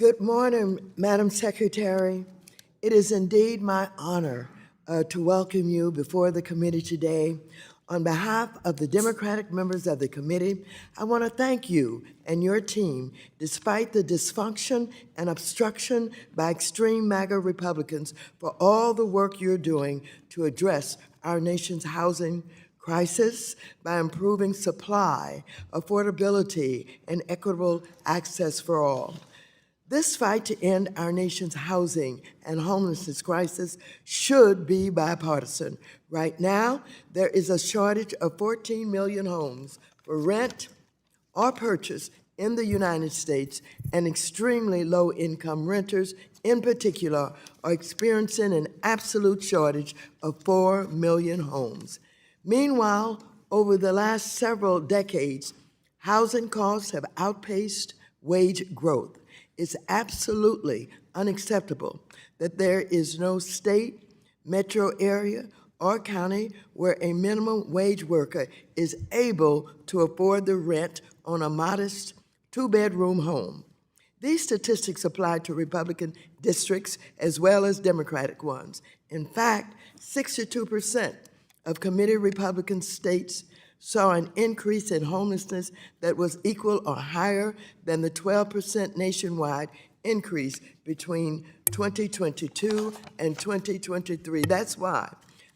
Good morning, Madam Secretary. It is indeed my honor to welcome you before the committee today. On behalf of the Democratic members of the committee, I want to thank you and your team, despite the dysfunction and obstruction by extreme MAGA Republicans, for all the work you're doing to address our nation's housing crisis by improving supply, affordability, and equitable access for all. This fight to end our nation's housing and homelessness crisis should be bipartisan. Right now, there is a shortage of 14 million homes for rent or purchase in the United States, and extremely low-income renters, in particular, are experiencing an absolute shortage of 4 million homes. Meanwhile, over the last several decades, housing costs have outpaced wage growth. It's absolutely unacceptable that there is no state, metro area, or county where a minimum wage worker is able to afford the rent on a modest two-bedroom home. These statistics apply to Republican districts as well as Democratic ones. In fact, 62% of committee Republican states saw an increase in homelessness that was equal or higher than the 12% nationwide increase between 2022 and 2023. That's why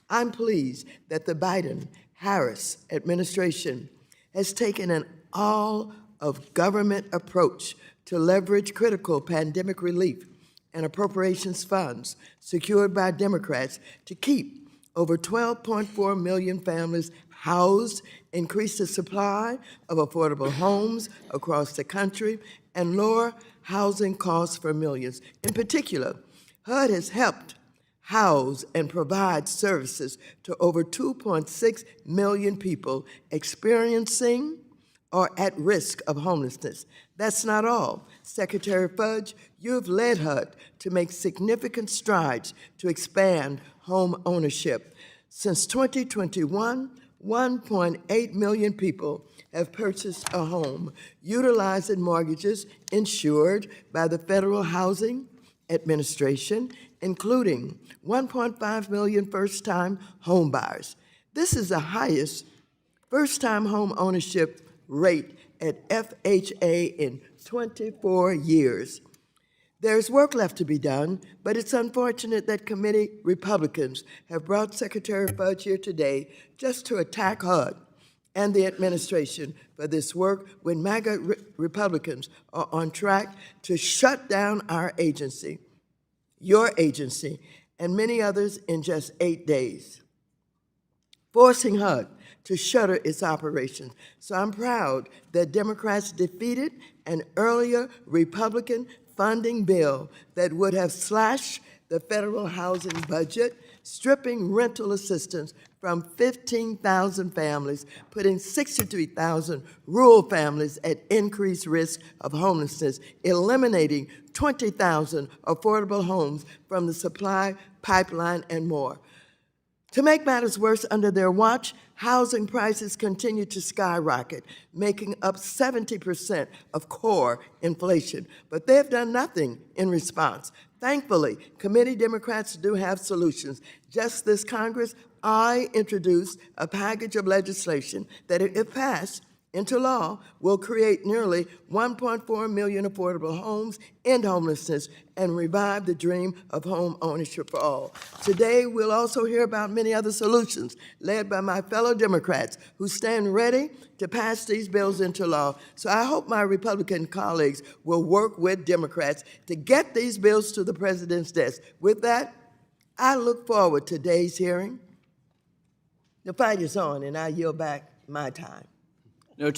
I'm pleased that the Biden-Harris administration has taken an all-of-government approach to leverage critical pandemic relief and appropriations funds secured by Democrats to keep over 12.4 million families housed, increase the supply of affordable homes across the country, and lower housing costs for millions. In particular, HUD has helped house and provide services to over 2.6 million people experiencing or at risk of homelessness. That's not all. Secretary Fudge, you've led HUD to make significant strides to expand home ownership. Since 2021, 1.8 million people have purchased a home utilizing mortgages insured by the Federal Housing Administration, including 1.5 million first-time home buyers. This is the highest first-time home ownership rate at FHA in 24 years. There's work left to be done, but it's unfortunate that committee Republicans have brought Secretary Fudge here today just to attack HUD and the administration for this work when MAGA Republicans are on track to shut down our agency, your agency, and many others in just 8 days, forcing HUD to shutter its operations. So I'm proud that Democrats defeated an earlier Republican funding bill that would have slashed the federal housing budget, stripping rental assistance from 15,000 families, putting 63,000 rural families at increased risk of homelessness, eliminating 20,000 affordable homes from the supply pipeline, and more. To make matters worse, under their watch, housing prices continue to skyrocket, making up 70% of core inflation. But they have done nothing in response. Thankfully, committee Democrats do have solutions. Just this Congress, I introduced a package of legislation that, if passed into law, will create nearly 1.4 million affordable homes, end homelessness, and revive the dream of home ownership for all. Today, we'll also hear about many other solutions led by my fellow Democrats who stand ready to pass these bills into law. So I hope my Republican colleagues will work with Democrats to get these bills to the president's desk. With that, I look forward to today's hearing. The fight is on, and I yield back my time. No time.